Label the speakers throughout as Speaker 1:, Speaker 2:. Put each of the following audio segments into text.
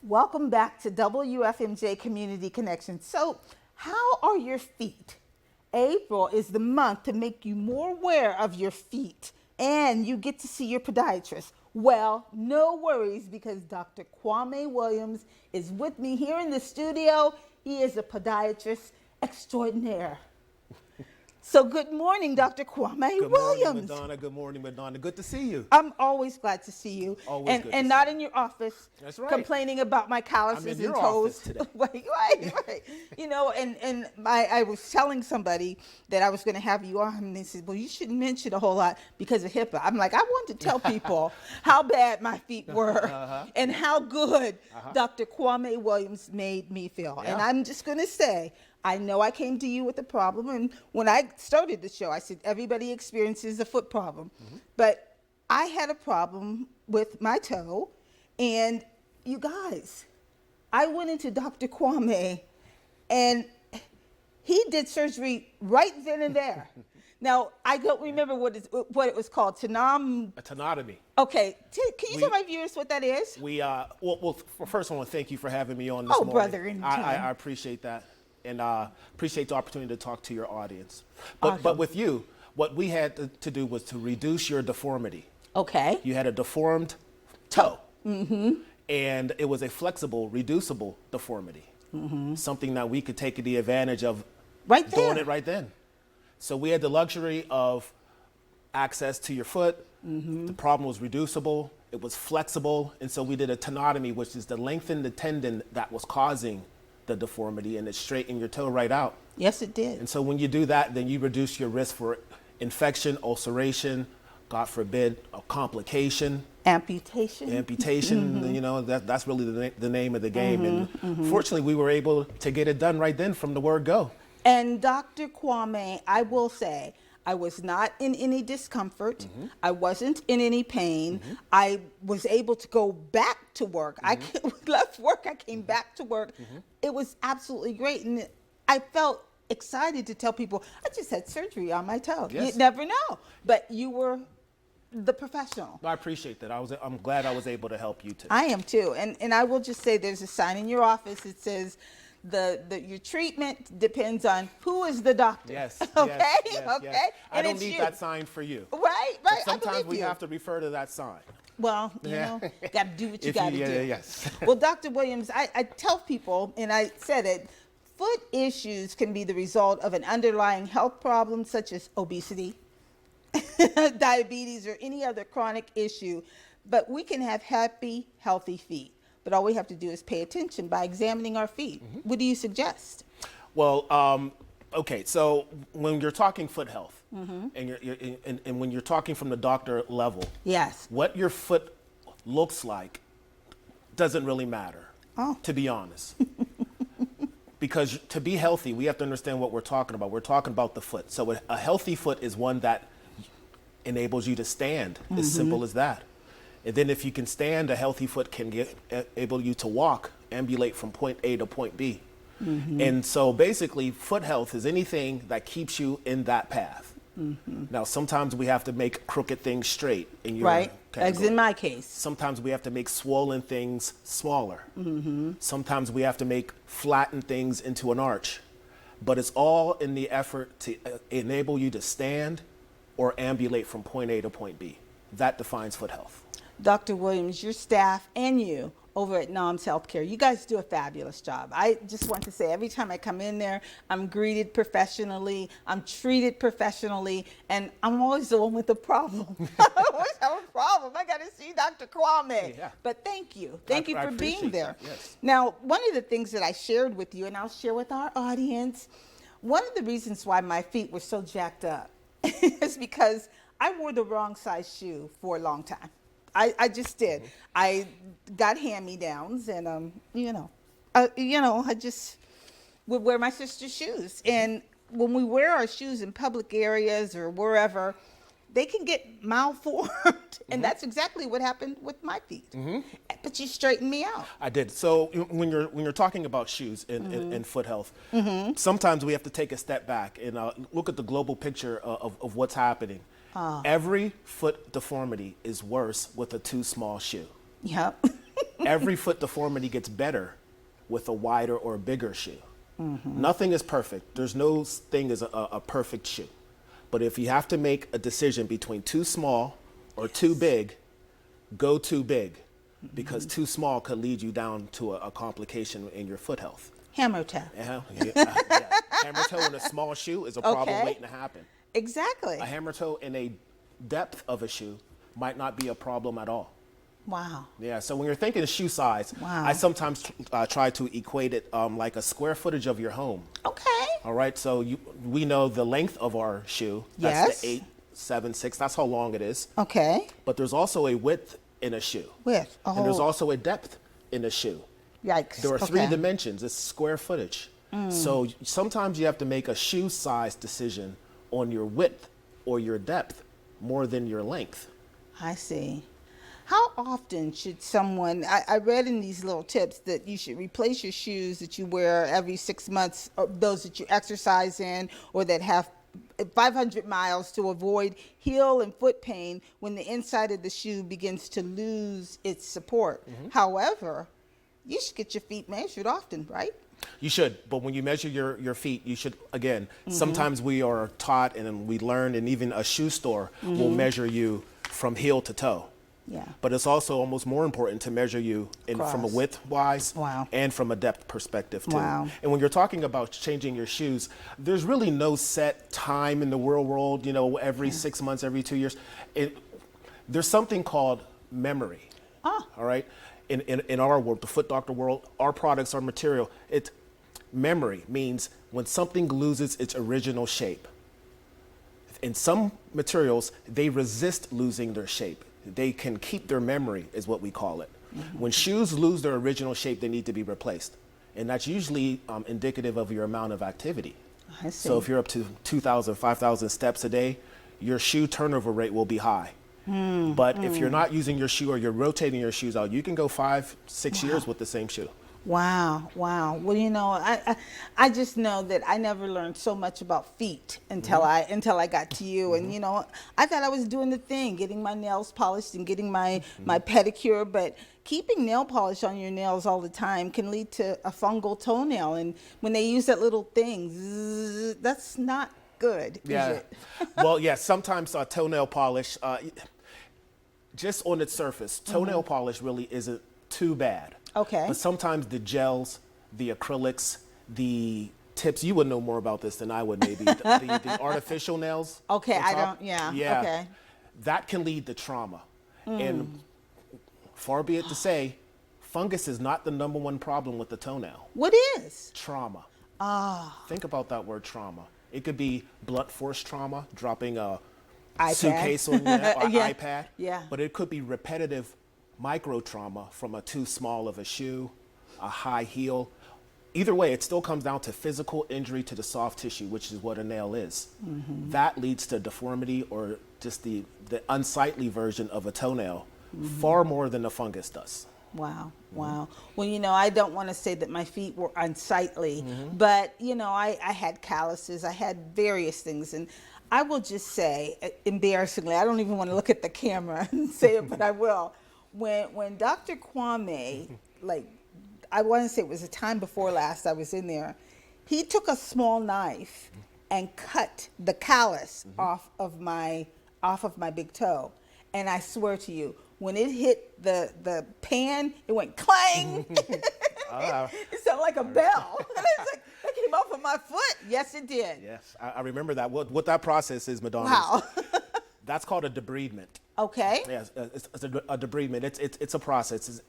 Speaker 1: Welcome back to WFMJ Community Connection. So, how are your feet? April is the month to make you more aware of your feet, and you get to see your podiatrist. Well, no worries, because Dr. Kwame Williams is with me here in the studio. He is a podiatrist extraordinaire. So good morning, Dr. Kwame Williams.
Speaker 2: Good morning, Madonna. Good morning, Madonna. Good to see you.
Speaker 1: I'm always glad to see you.
Speaker 2: Always good
Speaker 1: and
Speaker 2: to
Speaker 1: not
Speaker 2: see
Speaker 1: in your office.
Speaker 2: That's right.
Speaker 1: Complaining about my calluses
Speaker 2: I'm in
Speaker 1: and
Speaker 2: your
Speaker 1: toes.
Speaker 2: office today.
Speaker 1: right. You know, and I was telling somebody that I was going to have you on, and they said, well, you shouldn't mention a whole lot because of HIPAA. I'm like, I wanted to tell people how bad my feet were and how good Dr. Kwame Williams made me feel.
Speaker 2: Yeah.
Speaker 1: And I'm just going to say, I know I came to you with a problem, and when I started the show, I said everybody experiences a foot problem, but I had a problem with my toe, and you guys, I went into Dr. Kwame, and he did surgery right then and there. Now, I don't remember what it was called,
Speaker 2: A tenotomy.
Speaker 1: Okay, can you tell my viewers what that is?
Speaker 2: Well, first I want to thank you for having me on this morning.
Speaker 1: Brother, anytime.
Speaker 2: I appreciate that, and appreciate the opportunity to talk to your audience.
Speaker 1: Awesome.
Speaker 2: But with you, what we had to do was to reduce your deformity.
Speaker 1: Okay.
Speaker 2: You had a deformed toe, and it was a flexible, reducible deformity, something that we could take the advantage of
Speaker 1: Right there.
Speaker 2: doing it right then. So we had the luxury of access to your foot. The problem was reducible, it was flexible, and so we did a tenotomy, which is to lengthen the tendon that was causing the deformity, and it straightened your toe right out.
Speaker 1: Yes, it did.
Speaker 2: And so when you do that, then you reduce your risk for infection, ulceration, God forbid, a complication.
Speaker 1: Amputation.
Speaker 2: You know, that's really the name of the game. And fortunately, we were able to get it done right then from the word go.
Speaker 1: And Dr. Kwame, I will say, I was not in any discomfort. I wasn't in any pain. I was able to go back to work. I left work, I came back to work. It was absolutely great. And I felt excited to tell people, I just had surgery on my toe.
Speaker 2: Yes.
Speaker 1: You never know. But you were the professional.
Speaker 2: I appreciate that. I'm glad I was able to help you today.
Speaker 1: I am too. And I will just say, there's a sign in your office that says, your treatment depends on who is the doctor.
Speaker 2: Yes.
Speaker 1: Okay.
Speaker 2: Yes.
Speaker 1: Okay.
Speaker 2: I
Speaker 1: And
Speaker 2: don't
Speaker 1: it's
Speaker 2: need
Speaker 1: you.
Speaker 2: that sign for you.
Speaker 1: Right.
Speaker 2: But
Speaker 1: I
Speaker 2: sometimes
Speaker 1: believe
Speaker 2: we
Speaker 1: you.
Speaker 2: have to refer to that sign.
Speaker 1: Well, you know, got to do what you got to do.
Speaker 2: Yes.
Speaker 1: Well, Dr. Williams, I tell people, and I said it, foot issues can be the result of an underlying health problem such as obesity, diabetes, or any other chronic issue. But we can have happy, healthy feet. But all we have to do is pay attention by examining our feet. What do you suggest?
Speaker 2: Well, okay, so when you're talking foot health, and when you're talking from the doctor level,
Speaker 1: Yes.
Speaker 2: what your foot looks like doesn't really matter, to be honest. Because to be healthy, we have to understand what we're talking about. We're talking about the foot. So a healthy foot is one that enables you to stand, as simple as that. And then if you can stand, a healthy foot can enable you to walk, ambulate from point A to point B. And so basically, foot health is anything that keeps you in that path. Now, sometimes we have to make crooked things straight in your
Speaker 1: Right.
Speaker 2: category.
Speaker 1: As in my case.
Speaker 2: Sometimes we have to make swollen things smaller. Sometimes we have to make flattened things into an arch. But it's all in the effort to enable you to stand or ambulate from point A to point B. That defines foot health.
Speaker 1: Dr. Williams, your staff and you over at NOMS Healthcare, you guys do a fabulous job. I just want to say, every time I come in there, I'm greeted professionally, I'm treated professionally, and I'm always the one with the problem. I always have a problem. I got to see Dr. Kwame.
Speaker 2: Yeah.
Speaker 1: But thank you. Thank you
Speaker 2: I
Speaker 1: for being
Speaker 2: appreciate
Speaker 1: there.
Speaker 2: that, yes.
Speaker 1: Now, one of the things that I shared with you, and I'll share with our audience, one of the reasons why my feet were so jacked up is because I wore the wrong size shoe for a long time. I just did. I got hand-me-downs, and I just would wear my sister's shoes. And when we wear our shoes in public areas or wherever, they can get malformed, and that's exactly what happened with my feet. But you straightened me out.
Speaker 2: I did. So when you're talking about shoes and foot health, sometimes we have to take a step back and look at the global picture of what's happening. Every foot deformity is worse with a too small shoe.
Speaker 1: Yep.
Speaker 2: every foot deformity gets better with a wider or bigger shoe. Nothing is perfect. There's no thing as a perfect shoe. But if you have to make a decision between too small or too big, go too big, because too small could lead you down to a complication in your foot health.
Speaker 1: Hammer toe.
Speaker 2: Yeah. Hammer toe in a small shoe is a problem waiting to happen.
Speaker 1: Exactly.
Speaker 2: A hammer toe in a depth of a shoe might not be a problem at all.
Speaker 1: Wow.
Speaker 2: Yeah, so when you're thinking shoe size, I sometimes try to equate it like a square footage of your home.
Speaker 1: Okay.
Speaker 2: All right, so we know the length of our shoe. That's the 8'7", that's how long it is.
Speaker 1: Okay.
Speaker 2: But there's also a width in a shoe.
Speaker 1: Width. Oh.
Speaker 2: And there's also a depth in a shoe.
Speaker 1: Yikes.
Speaker 2: There are 3 dimensions. It's square footage. So sometimes you have to make a shoe size decision on your width or your depth more than your length.
Speaker 1: I see. How often should someone, I read in these little tips that you should replace your shoes that you wear every 6 months, or those that you exercise in, or that have 500 miles, to avoid heel and foot pain when the inside of the shoe begins to lose its support. However, you should get your feet measured often, right?
Speaker 2: You should, but when you measure your feet, you should, again, sometimes we are taught and we learn, and even a shoe store will measure you from heel to toe.
Speaker 1: Yeah.
Speaker 2: But it's also almost more important to measure you from a width-wise and from a depth perspective, too.
Speaker 1: Wow.
Speaker 2: And when you're talking about changing your shoes, there's really no set time in the real world, every 6 months, every 2 years. There's something called memory, all right? In our world, the foot doctor world, our products, our material, memory means when something loses its original shape. In some materials, they resist losing their shape. They can keep their memory, is what we call it. When shoes lose their original shape, they need to be replaced. And that's usually indicative of your amount of activity.
Speaker 1: I see.
Speaker 2: So if you're up to 2,000, 5,000 steps a day, your shoe turnover rate will be high. But if you're not using your shoe or you're rotating your shoes out, you can go 5, 6 years with the same shoe.
Speaker 1: Wow. Well, I just know that I never learned so much about feet until I got to you. And I thought I was doing the thing, getting my nails polished and getting my pedicure, but keeping nail polish on your nails all the time can lead to a fungal toenail. And when they use that little thing, zzz, that's not good, is it?
Speaker 2: Well, yeah, sometimes toenail polish, just on its surface, toenail polish really isn't too bad.
Speaker 1: Okay.
Speaker 2: But sometimes the gels, the acrylics, the tips, you would know more about this than I would maybe, the artificial nails.
Speaker 1: Okay,
Speaker 2: Yeah.
Speaker 1: Okay.
Speaker 2: That can lead to trauma. And far be it to say, fungus is not the #1 problem with the toenail.
Speaker 1: What is?
Speaker 2: Trauma. Think about that word, trauma. It could be blunt force trauma, dropping a suitcase on your iPad.
Speaker 1: Yeah.
Speaker 2: But it could be repetitive micro trauma from a too small of a shoe, a high heel. Either way, it still comes down to physical injury to the soft tissue, which is what a nail is. That leads to deformity or just the unsightly version of a toenail far more than the fungus does.
Speaker 1: Wow. Well, I don't want to say that my feet were unsightly, but, I had calluses, I had various things. And I will just say, embarrassingly, I don't even want to look at the camera and say it, but I will. When Dr. Kwame, I want to say it was the time before last I was in there, he took a small knife and cut the callus off of my big toe. And I swear to you, when it hit the pan, it went clang. It sounded like a bell. And it's like, that came off of my foot. Yes, it did.
Speaker 2: Yes, I remember that. What that process is, Madonna.
Speaker 1: Wow.
Speaker 2: That's called a debridement.
Speaker 1: Okay.
Speaker 2: Yes, it's a debridement. It's a process.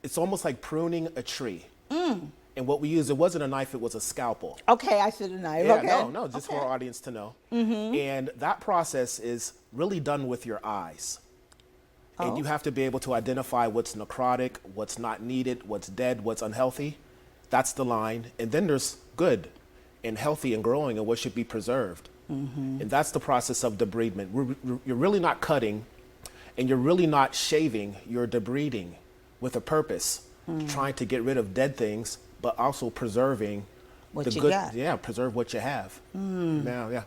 Speaker 2: It's almost like pruning a tree. And what we used, it wasn't a knife, it was a scalpel.
Speaker 1: Okay, I should have knife.
Speaker 2: Yeah,
Speaker 1: okay.
Speaker 2: No, just for our audience to know. And that process is really done with your eyes. And you have to be able to identify what's necrotic, what's not needed, what's dead, what's unhealthy. That's the line. And then there's good and healthy and growing and what should be preserved. And that's the process of debridement. You're really not cutting and you're really not shaving, you're debriding with a purpose, trying to get rid of dead things, but also preserving
Speaker 1: what
Speaker 2: the
Speaker 1: you
Speaker 2: good.
Speaker 1: got.
Speaker 2: Yeah, preserve what you have. Now, yeah.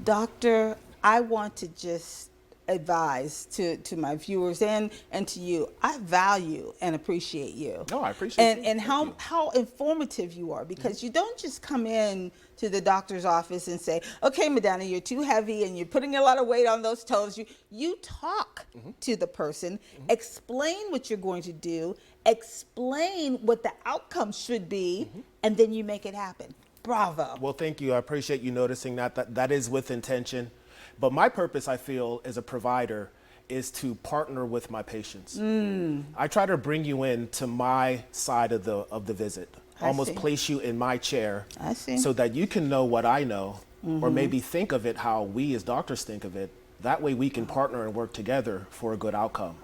Speaker 1: Doctor, I want to just advise to my viewers and to you, I value and appreciate you.
Speaker 2: No, I appreciate you.
Speaker 1: And how informative you are, because you don't just come in to the doctor's office and say, okay, Madonna, you're too heavy and you're putting a lot of weight on those toes. You talk to the person, explain what you're going to do, explain what the outcome should be, and then you make it happen. Bravo.
Speaker 2: Well, thank you. I appreciate you noticing that. That is with intention. But my purpose, I feel, as a provider, is to partner with my patients. I try to bring you in to my side of the visit, almost place you in my chair, so that you can know what I know, or maybe think of it how we as doctors think of it. That way we can partner and work together for a good outcome.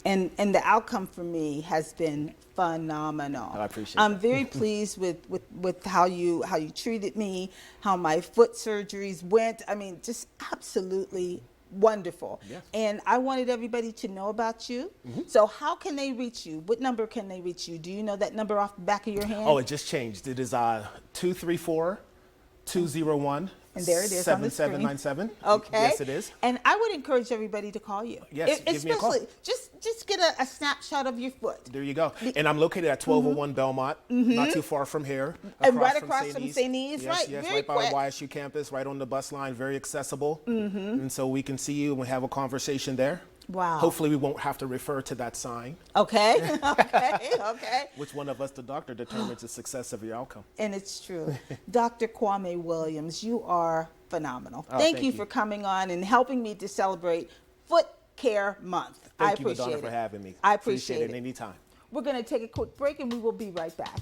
Speaker 1: And the outcome for me has been phenomenal.
Speaker 2: I appreciate
Speaker 1: I'm
Speaker 2: that.
Speaker 1: very pleased with how you treated me, how my foot surgeries went. I mean, just absolutely wonderful.
Speaker 2: Yes.
Speaker 1: And I wanted everybody to know about you. So how can they reach you? What number can they reach you? Do you know that number off the back of your hand?
Speaker 2: Oh, it just changed. It is 234-201.
Speaker 1: And there it is on the screen.
Speaker 2: 7797.
Speaker 1: Okay.
Speaker 2: Yes, it is.
Speaker 1: And I would encourage everybody to call you.
Speaker 2: Yes, give me a call.
Speaker 1: Just get a snapshot of your foot.
Speaker 2: There you go. And I'm located at 1201 Belmont, not too far from here.
Speaker 1: And right across from St. E's,
Speaker 2: yes,
Speaker 1: right?
Speaker 2: Yes,
Speaker 1: very
Speaker 2: right by
Speaker 1: quick.
Speaker 2: our YSU campus, right on the bus line, very accessible. And so we can see you and have a conversation there.
Speaker 1: Wow.
Speaker 2: Hopefully we won't have to refer to that sign.
Speaker 1: Okay, okay.
Speaker 2: Which one of us, the doctor, determines the success of your outcome.
Speaker 1: And it's true. Dr. Kwame Williams, you are phenomenal.
Speaker 2: Oh,
Speaker 1: thank you for coming on and helping me to celebrate Foot Care Month.
Speaker 2: Thank
Speaker 1: I
Speaker 2: you,
Speaker 1: appreciate
Speaker 2: Madonna,
Speaker 1: it.
Speaker 2: for having me.
Speaker 1: I appreciate it.
Speaker 2: Anytime.
Speaker 1: We're going to take a quick break and we will be right back.